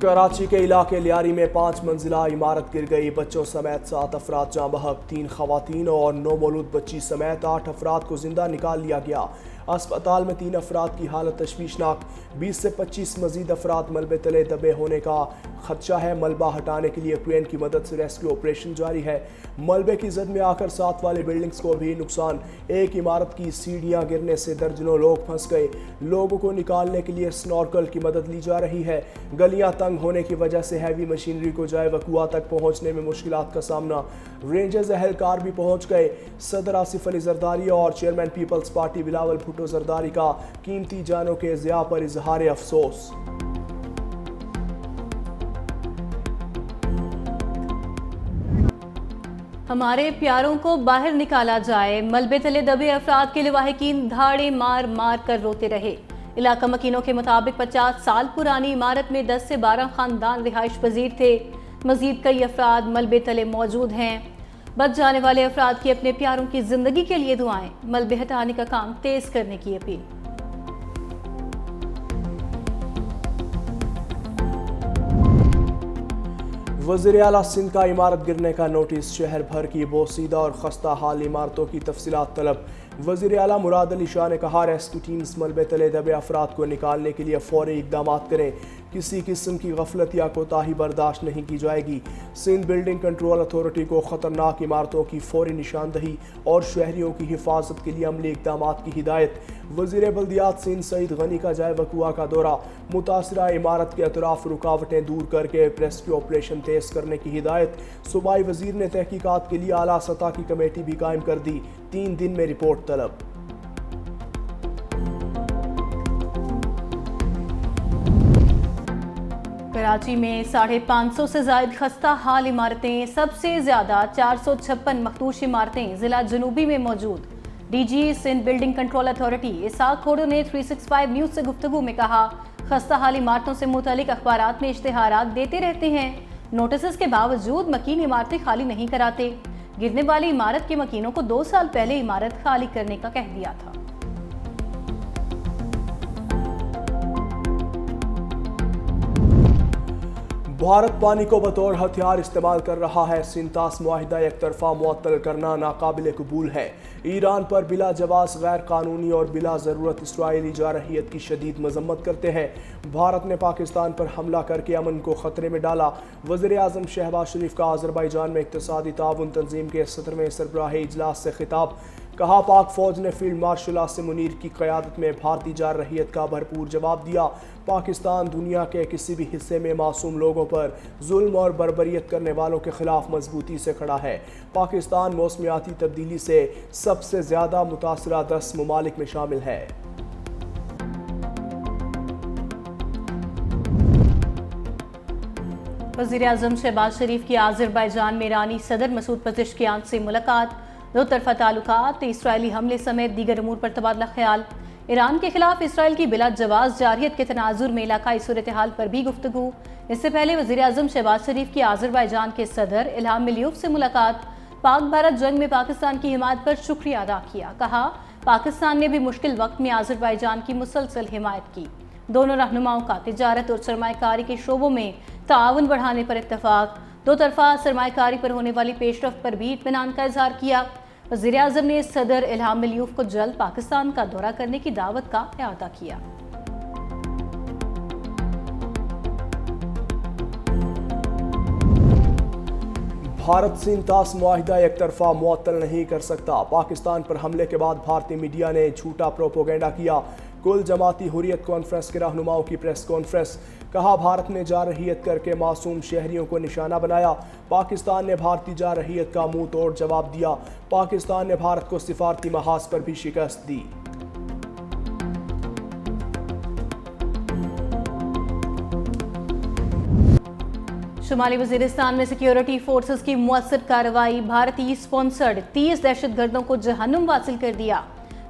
कराची के इलाके लियारी में 5 मंजिला इमारत गिर गई। बच्चों समेत 7 अफराद जाँ बहक, 3 खवातीन और 9 मौलूद बच्ची समेत 8 अफराद को जिंदा निकाल लिया गया। अस्पताल में 3 अफराद की हालत तशवीशनाक। 20 से 25 मजीद अफराद मलबे तले दबे होने का खदशा है। मलबा हटाने के लिए क्रेन की मदद से रेस्क्यू ऑपरेशन जारी है। मलबे की जद में आकर साथ वाले बिल्डिंग्स को भी नुकसान। एक इमारत की सीढ़ियां गिरने से दर्जनों लोग फंस गए। लोगों को निकालने के लिए स्नॉर्कल की मदद ली जा रही है। गलियां तंग होने की वजह से हैवी मशीनरी को जाए वकुआ तक पहुंचने में मुश्किलात का सामना। रेंजर्स एहलकार भी पहुंच गए। सदर आसिफ अली जरदारी और chairman peoples party Bilawal Bhutto Zardari का कीमती जानों के ज़िया पर इजहार अफसोस। हमारे प्यारों को बाहर निकाला जाए। मलबे तले दबे अफराद के लवाहिकीन धाड़े मार मार कर रोते रहे। इलाका मकीनों के मुताबिक 50 साल पुरानी इमारत में 10 से 12 खानदान रिहाइश पजीर थे। मजीद कई अफराद मलबे तले मौजूद हैं। बच जाने वाले अफराद की अपने प्यारों की जिंदगी के लिए दुआएं। मलबे हटाने का काम तेज करने की अपील। वज़ीर आला सिंध का इमारत गिरने का नोटिस। शहर भर की बोसीदा और खस्ता हाल इमारतों की तफसीलात तलब। वज़ीर आला मुराद अली शाह ने कहा, रेस्क्यू टीम्स मलबे तले दबे अफराद को निकालने के लिए फौरी इकदाम करें। किसी किस्म की गफलत या कोताही बर्दाश्त नहीं की जाएगी। सिंध बिल्डिंग कंट्रोल अथॉरिटी को खतरनाक इमारतों की फौरी निशानदही और शहरियों की हिफाजत के लिए अमली इकदाम की हिदायत। वज़ीर बल्दियात सिंध सईद गनी का जाए वकुआ का दौरा। मुतासरा इमारत के अतराफ रुकावटें दूर करके रेस्क्यू ऑपरेशन तेज करने की हिदायत। सूबाई वजीर ने तहकीकात के लिए आला सतह की कमेटी भी कायम कर दी। 3 दिन में रिपोर्ट तलब। कराची में 550 से ज्यादा खस्ता हाल इमारतें, सबसे ज्यादा 456 मखदूश इमारतें जिला जनूबी में मौजूद। DG Sindh building control authority Ishaq Khoro ने 365 न्यूज से गुफ्तगू में कहा, खस्ता हाल इमारतों से मुतालिक अखबारात में इश्तिहारात देते रहते हैं। नोटिस के बावजूद मकीन इमारतें खाली नहीं कराते। गिरने वाली इमारत के मकीनों को 2 साल पहले इमारत खाली करने का कह दिया था। भारत पानी को बतौर हथियार इस्तेमाल कर रहा है। सिंतास मुआहिदा एक तरफा मुअत्तल करना नाकाबिल कबूल है। ईरान पर बिला जवाज गैर कानूनी और बिला ज़रूरत इसराइली जारहियत की शदीद मजम्मत करते हैं। भारत ने पाकिस्तान पर हमला करके अमन को खतरे में डाला। वज़ीर आज़म शहबाज शरीफ का आज़रबाईजान में इक़्तिसादी ताउन तंजीम के 17वें सरबराही इजलास से खिताब। कहा, पाक फौज ने फील्ड मार्शल आसिम मुनीर की क़यादत में भारतीय जारहियत का भरपूर जवाब दिया। पाकिस्तान दुनिया के किसी भी हिस्से में मासूम लोगों पर जुल्म और बर्बरियत करने वालों के खिलाफ मजबूती से खड़ा है। पाकिस्तान मौसमियाती तब्दीली से सबसे ज़्यादा मुतासरा 10 ममालिक में शामिल है। वज़ीर आज़म शहबाज शरीफ की आज़रबाईजान में ईरानी सदर मसूद पज़ेश्कियान से मुलाकात। दो तरफा ताल्लुकात, इसराइली हमले समेत दीगर अमूर पर तबादला ख्याल। ईरान के खिलाफ इसराइल की बिला जवाज जारहियत के तनाजुर में इलाकाई सूरत हाल पर भी गुफ्तगू। इससे पहले वज़ीर आज़म शहबाज शरीफ की आज़रबाईजान के सदर इल्हाम अलीयव से मुलाकात। पाक भारत जंग में पाकिस्तान की हिमायत पर शुक्रिया अदा किया। कहा, पाकिस्तान ने भी मुश्किल वक्त में आज़रबाईजान की मुसलसल हिमायत की। दोनों रहनुमाओं का तिजारत और सरमायाकारी के शोबों में ताउन बढ़ाने पर इत्तफाक। दो तरफा सरमायाकारी पर होने वाली पेशरफ्त पर भी इत्मीनान का इजहार किया। वज़ीर आज़म ने सदर इल्हाम अलीयव को जल्द पाकिस्तान का दौरा करने की दावत का इआदा किया। भारत सिंतास मुआहिदा एक तरफा मुअत्तल नहीं कर सकता। पाकिस्तान पर हमले के बाद भारतीय मीडिया ने झूठा प्रोपोगेंडा किया। कुल जमाती हुर्रियत कॉन्फ्रेंस के रहनुमाओं की प्रेस कॉन्फ्रेंस। कहा, भारत ने जारहियत करके मासूम शहरियों को निशाना बनाया। पाकिस्तान ने भारतीय जारहियत का मुंह तोड़ जवाब दिया। पाकिस्तान ने भारत को सिफारती महाज पर भी शिकस्त दी। शुमाली वजीरिस्तान में सिक्योरिटी फोर्सेस की मुअस्सर कार्रवाई। भारतीय स्पॉन्सर्ड 30 दहशतगर्दों को जहन्नुम वासिल कर दिया।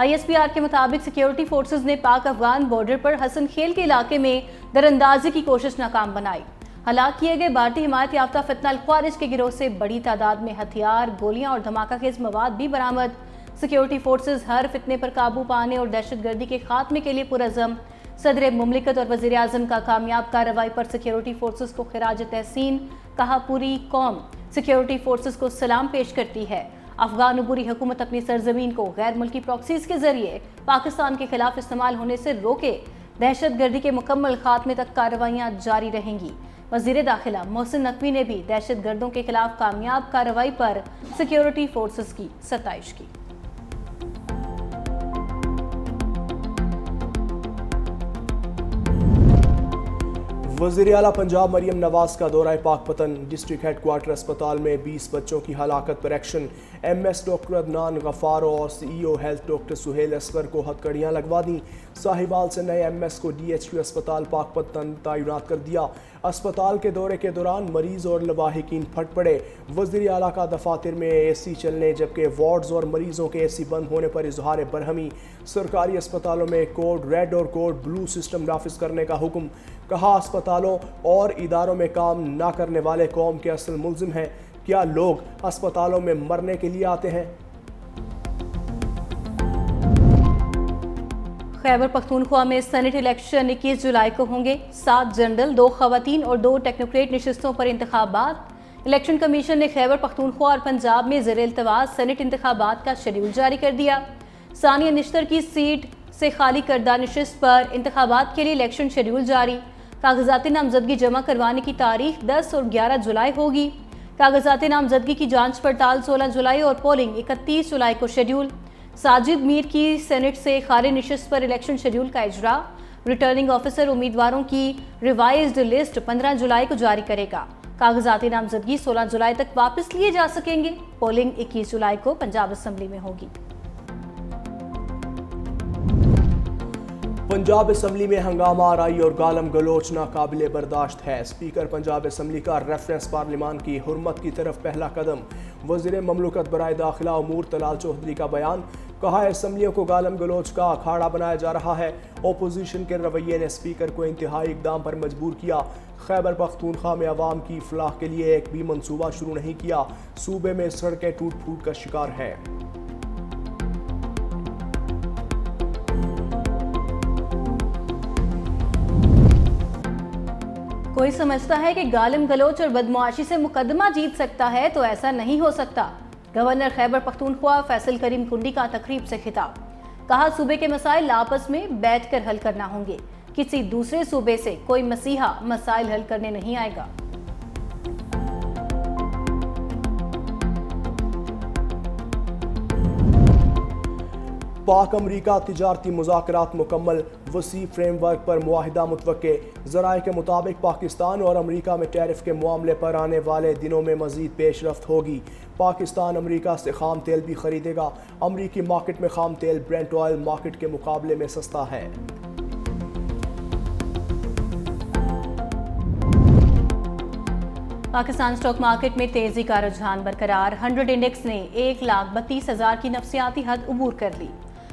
ISPR के मुताबिक सिक्योरिटी फोर्सेस ने पाक अफगान बॉर्डर पर हसन खेल के इलाके में दरअंदाजी की कोशिश नाकाम बनाई। हलाक किए गए भारतीय हिमायत याफ्ता फितना ख्वारिज के गिरोह से बड़ी तादाद में हथियार, गोलियां और धमाका खेज मवाद भी बरामद। सिक्योरिटी फोर्सेस हर फितने पर काबू पाने और दहशतगर्दी के खात्मे के लिए पुरअज़म। सदर मुमलिकत और वज़ीर आज़म का कामयाब कार्रवाई पर सिक्योरिटी फोर्सेस को खिराज तहसीन, कहा पूरी कौम सिक्योरिटी फोर्सेस को सलाम पेश करती है। अफगान अबूरी हुकूमत अपनी सरजमीन को गैर मुल्की प्रॉक्सीज के जरिए पाकिस्तान के खिलाफ इस्तेमाल होने से रोके। दहशतगर्दी के मुकम्मल खात्मे तक कार्रवाइयाँ जारी रहेंगी। वज़ीर दाखिला मोहसिन नकवी ने भी दहशतगर्दों के खिलाफ कामयाब कार्रवाई पर सिक्योरिटी फोर्सेस की सताइश की। वज़ीर आला पंजाब मरियम नवाज का दौरा पाकपतन। डिस्ट्रिक्ट हेडक्वार्टर अस्पताल में 20 बच्चों की हलाकत पर action. MS doctor Adnan Ghaffar और CEO health doctor Suhail Asghar को हथकड़ियाँ लगवा दी। साहिवाल से नए MS को DHQ अस्पताल पाकपतन तैनात कर दिया। अस्पताल के दौरे के दौरान मरीज और लवाहिकीन फट पड़े। वज़ीर आला का दफातर में AC चलने जबकि वार्ड्स और मरीजों के AC बंद होने पर इजहार बरहमी। सरकारी अस्पतालों में कोड रेड और कोड ब्लू सिस्टम नाफिज करने का हुक्म। कहा अस्पतालों और इदारों में काम ना करने वाले कौम के असल मुल्जिम हैं। क्या लोग अस्पतालों में मरने के लिए आते हैं? खैबर पख्तूनख्वा में सेनेट इलेक्शन 21 जुलाई को होंगे। 7 जनरल, 2 खवातीन और 2 टेक्नोक्रेट नशिस्तों पर इंतखाबात। इलेक्शन कमीशन ने खैबर पख्तूनख्वा और पंजाब में ज़ेर-ए-इल्तवाज सेनेट इंतखाबात का शेड्यूल जारी कर दिया। सानिया निश्तर की सीट से खाली करदा नशिस्त पर इंतखाबात के लिए इलेक्शन शेड्यूल जारी। कागजाती नामजदगी जमा करवाने की तारीख 10 और 11 जुलाई होगी। कागजाती नामजदगी की जांच पड़ताल 16 जुलाई और पोलिंग 31 जुलाई को शेड्यूल। साजिद मीर की सेनेट से खाली नशिस्त पर इलेक्शन शेड्यूल का इजरा। रिटर्निंग ऑफिसर उम्मीदवारों की रिवाइज्ड लिस्ट 15 जुलाई को जारी करेगा। कागजाती नामजदगी 16 जुलाई तक वापस लिए जा सकेंगे। पोलिंग 21 जुलाई को पंजाब असम्बली में होगी। पंजाब असम्बली में हंगामा आराई और गालम गलोच नाकाबिले बर्दाश्त है। स्पीकर पंजाब असम्बली का रेफरेंस पार्लिमान की हुर्मत की तरफ पहला कदम। वज़ीर ममलकत बराए दाखिला उमूर तलाल चौधरी का बयान। कहा असम्बलियों को गालम गलोच का अखाड़ा बनाया जा रहा है। ओपोजिशन के रवैये ने स्पीकर को इंतहाई इकदाम पर मजबूर किया। खैबर पख्तूनख्वा में अवाम की फलाह के लिए एक भी मनसूबा शुरू नहीं किया। सूबे में सड़कें टूट फूट का शिकार है। कोई समझता है कि गालिम गलोच और बदमाशी से मुकदमा जीत सकता है, तो ऐसा नहीं हो सकता। गवर्नर खैबर पख्तूनख्वा फैसल करीम कुंडी का तकरीब से खिताब। कहा सूबे के मसाइल आपस में बैठकर हल करना होंगे। किसी दूसरे सूबे से कोई मसीहा मसाइल हल करने नहीं आएगा। पाक अमरीका तिजारती मुज़ाकरात मुकम्मल। वसी फ्रेमवर्क पर मुआहिदा मुतवक्के। ज़राए के मुताबिक पाकिस्तान और अमरीका में टैरिफ के मामले पर आने वाले दिनों में मज़ीद पेशरफ्त होगी। पाकिस्तान अमरीका से खाम तेल भी खरीदेगा। अमरीकी मार्केट में खाम तेल ब्रेंट ऑयल मार्केट के मुकाबले में सस्ता है। पाकिस्तान स्टॉक मार्केट में तेजी का रुझान बरकरार। 100 इंडेक्स ने 1,32,000 की नफसियाती हद उबूर कर ली।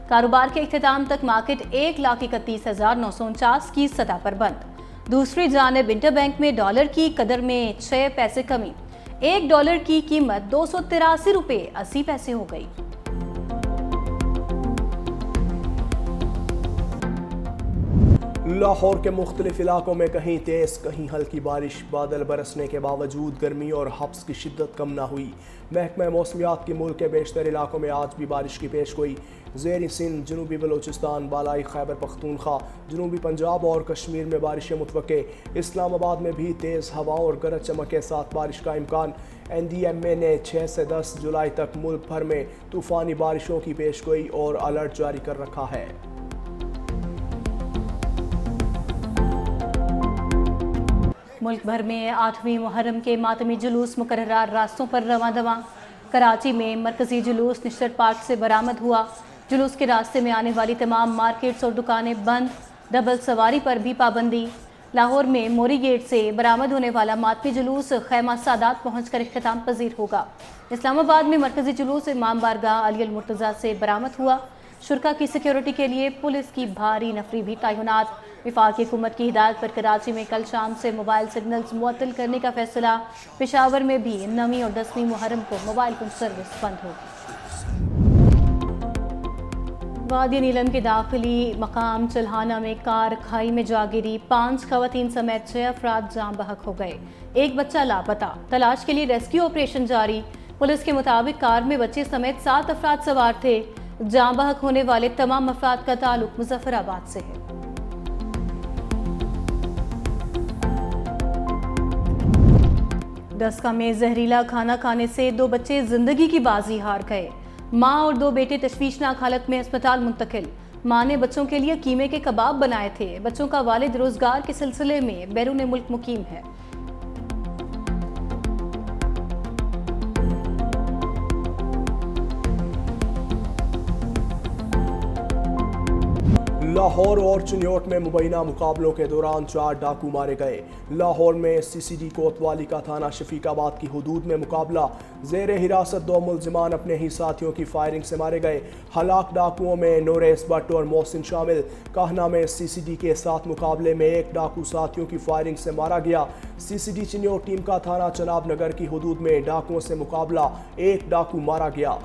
कारोबार के इख्तिताम तक मार्केट 1,31,949 की सतह पर बंद। दूसरी जानिब इंटरबैंक में डॉलर की कदर में 6 पैसे कमी। $1 की कीमत 283 रुपये 80 पैसे हो गई। लाहौर के मुख्तलिफ इलाकों में कहीं तेज कहीं हल्की बारिश। बादल बरसने के बावजूद गर्मी और हब्स की शिद्दत कम ना हुई। महकमा मौसमियात की मुल्क के बेशतर इलाकों में आज भी बारिश की पेश गोई। ज़ेरी सिंध, जनूबी बलोचिस्तान, बालाई खैबर पख्तूनख्वा, जनूबी पंजाब और कश्मीर में बारिशें मुतवक्के। इस्लामाबाद में भी तेज़ हवाओं और गरज चमक के साथ बारिश का इम्कान। NDMA ने 6 से 10 जुलाई तक मुल्क भर में तूफ़ानी बारिशों की पेश गोई और अलर्ट जारी कर रखा है। मुल्क भर में 8वीं मुहर्रम के मातमी जुलूस मुकर्रर रास्तों पर रवां दवां। कराची में मरकजी जुलूस निश्चित पार्क से बरामद हुआ। जुलूस के रास्ते में आने वाली तमाम मार्केट्स और दुकानें बंद। डबल सवारी पर भी पाबंदी। लाहौर में मोरी गेट से बरामद होने वाला मातमी जुलूस खैमा सादात पहुँच कर इख्तिताम पजीर होगा। इस्लामाबाद में मरकजी जुलूस इमाम बारगाह अली अल मुर्तज़ा से बरामद हुआ। शुरका की सिक्योरिटी के लिए पुलिस की भारी नफरी भी तैनात। वफाकी हुकूमत की हिदायत पर कराची में कल शाम से मोबाइल सिग्नल्स मुअत्तल करने का फैसला। पेशावर में भी 9वीं और 10वीं मुहर्रम को मोबाइल फोन सर्विस बंद होगी। वादी नीलम के दाखिली मकाम चल्हाना में कार खाई में जा गिरी, 5 खवातीन समेत 6 अफराद जाम बहक हो गए। एक बच्चा लापता। तलाश के लिए रेस्क्यू ऑपरेशन जारी। पुलिस के मुताबिक कार में बच्चे समेत 7 अफराद सवार थे। जाम बहक होने वाले तमाम अफराद का ताल्लुक मुजफ्फराबाद से है। दस्का में जहरीला खाना खाने से 2 बच्चे जिंदगी की बाजी हार गए। माँ और 2 बेटे तशवीशनाक हालत में अस्पताल मुंतकिल। माँ ने बच्चों के लिए कीमे के कबाब बनाए थे। बच्चों का वालिद रोजगार के सिलसिले में बैरून मुल्क मुकीम है। लाहौर और चिन्योट में मुबैना मुकाबलों के दौरान 4 डाकू मारे गए। लाहौर में सीसीडी कोतवाली का थाना शफीकाबाद की हुदूद में मुकाबला। जेर हिरासत 2 मुलजिमान अपने ही साथियों की फायरिंग से मारे गए। हलाक डाकुओं में नूरेस भट्ट और मोहसिन शामिल। कहना में सीसीडी के साथ मुकाबले में 1 डाकू साथियों की फायरिंग से मारा गया। सीसीडी चिन्योट टीम का थाना चनाब नगर की हुदूद में डाकुओं से मुकाबला, 1 डाकू मारा गया।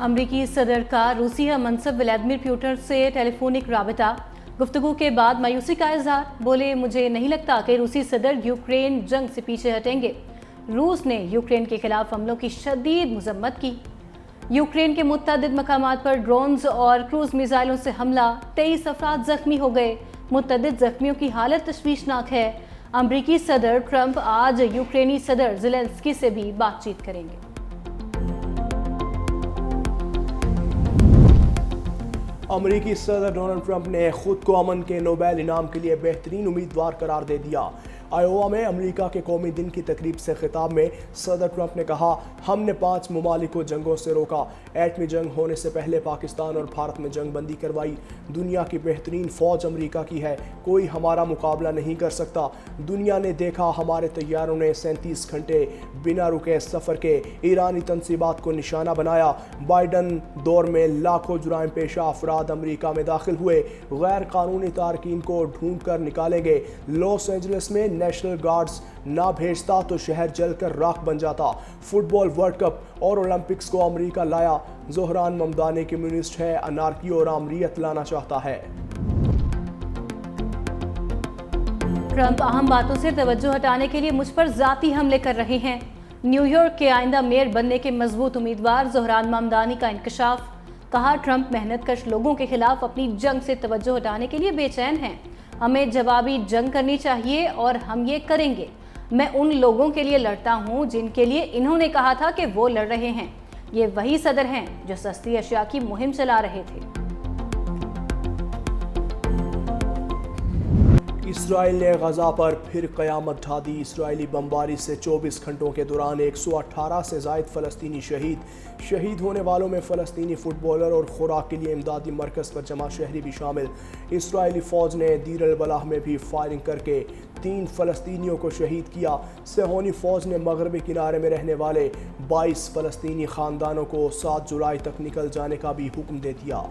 अमरीकी सदर का रूसी मनसब व्लादिमीर पुतिन से टेलीफोनिक राबिता। गुफ्तगू के बाद मायूसी का इजहार। बोले, मुझे नहीं लगता कि रूसी सदर यूक्रेन जंग से पीछे हटेंगे। रूस ने यूक्रेन के खिलाफ हमलों की शदीद मजम्मत की। यूक्रेन के मुतअद्दिद मकामात पर ड्रोन्स और क्रूज मिसाइलों से हमला, 23 अफराद जख्मी हो गए। मुतअद्दिद जख्मियों की हालत तशवीशनाक है। अमरीकी सदर ट्रंप आज यूक्रेनी सदर ज़ेलेंस्की से भी बातचीत करेंगे। अमरीकी सदर डोनाल्ड ट्रंप ने खुद को अमन के नोबेल इनाम के लिए बेहतरीन उम्मीदवार करार दे दिया। आयोवा में अमेरिका के कौमी दिन की तकरीब से खिताब में सदर ट्रंप ने कहा, हमने 5 ममालिक को जंगों से रोका। एटमी जंग होने से पहले पाकिस्तान और भारत में जंग बंदी करवाई। दुनिया की बेहतरीन फौज अमेरिका की है, कोई हमारा मुकाबला नहीं कर सकता। दुनिया ने देखा, हमारे तैयारों ने 37 घंटे बिना रुके सफ़र के ईरानी तनसीबात को निशाना बनाया। बाइडन दौर में लाखों जुराइम पेशा अफराद अमेरिका में दाखिल हुए। गैर कानूनी तारकीन को ढूंढ कर निकालेंगे। लॉस एंजलिस में नेशनल गार्ड्स ना भेजता तो शहर जलकर राख बन जाता। फुटबॉल वर्ल्ड कप और ओलंपिक्स को अमेरिका लाया। जोहरान ममदानी कम्युनिस्ट है, अनारकी और आमरीत लाना चाहता है। ट्रंप अहम बातों से तवज्जो हटाने के लिए मुझ पर जाती हमले कर रहे हैं। न्यूयॉर्क के आइंदा मेयर बनने के मजबूत उम्मीदवार जोहरान ममदानी का इंकशाफ। कहा, ट्रंप मेहनतकश लोगों के खिलाफ अपनी जंग से तवज्जो हटाने के लिए बेचैन हैं। हमें जवाबी जंग करनी चाहिए और हम ये करेंगे। मैं उन लोगों के लिए लड़ता हूं जिनके लिए इन्होंने कहा था कि वो लड़ रहे हैं। ये वही सदर हैं जो सस्ती अशिया की मुहिम चला रहे थे। इसराइल ने गजा पर फिर क़यामत ढा दी। इसराइली बमबारी से 24 घंटों के दौरान 118 से ज़ायद फ़लस्तीनी शहीद होने वालों में फ़लस्तीनी फ़ुटबॉलर और खुराक के लिए इमदादी मरकज़ पर जमा शहरी भी शामिल। इसराइली फ़ौज ने दीर अल बलाह में भी फायरिंग करके 3 फ़लस्तीनियों को शहीद किया। सेहोनी फ़ौज ने मगरबी किनारे में रहने वाले 22 फ़लस्तीनी ख़ानदानों को 7 जुलाई तक निकल जाने का भी हुक्म दे दिया।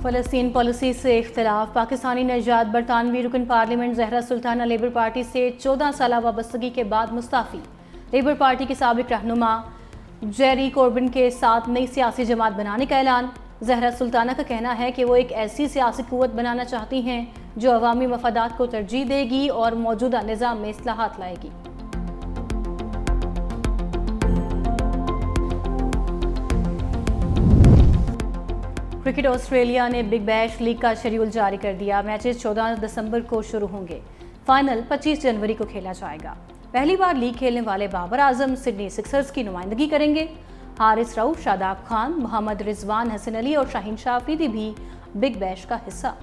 फ़लस्तीन पॉलिसी से इख्तिलाफ। पाकिस्तानी नजात बरतानवी रुकन parliament Zahra Sultana labour party से 14 साल वाबस्तगी के बाद मुस्ताफ़ी। लेबर पार्टी के साबिक रहनुमा जेरी कॉर्बिन के साथ नई सियासी जमात बनाने का ऐलान। ज़हरा सुल्ताना का कहना है कि वो एक ऐसी सियासी कुव्वत बनाना चाहती हैं जो अवामी मफादात को तरजीह देगी और मौजूदा निज़ाम में इस्लाहात लाएगी। क्रिकेट ऑस्ट्रेलिया ने बिग बैश लीग का शेड्यूल जारी कर दिया। मैचेस 14 दिसंबर को शुरू होंगे। फाइनल 25 जनवरी को खेला जाएगा। पहली बार लीग खेलने वाले बाबर आजम सिडनी सिक्सर्स की नुमाइंदगी करेंगे। हारिस रऊफ, शादाब खान, मोहम्मद रिजवान, हसन अली और शाहीन शाह अफरीदी भी बिग बैश का हिस्सा।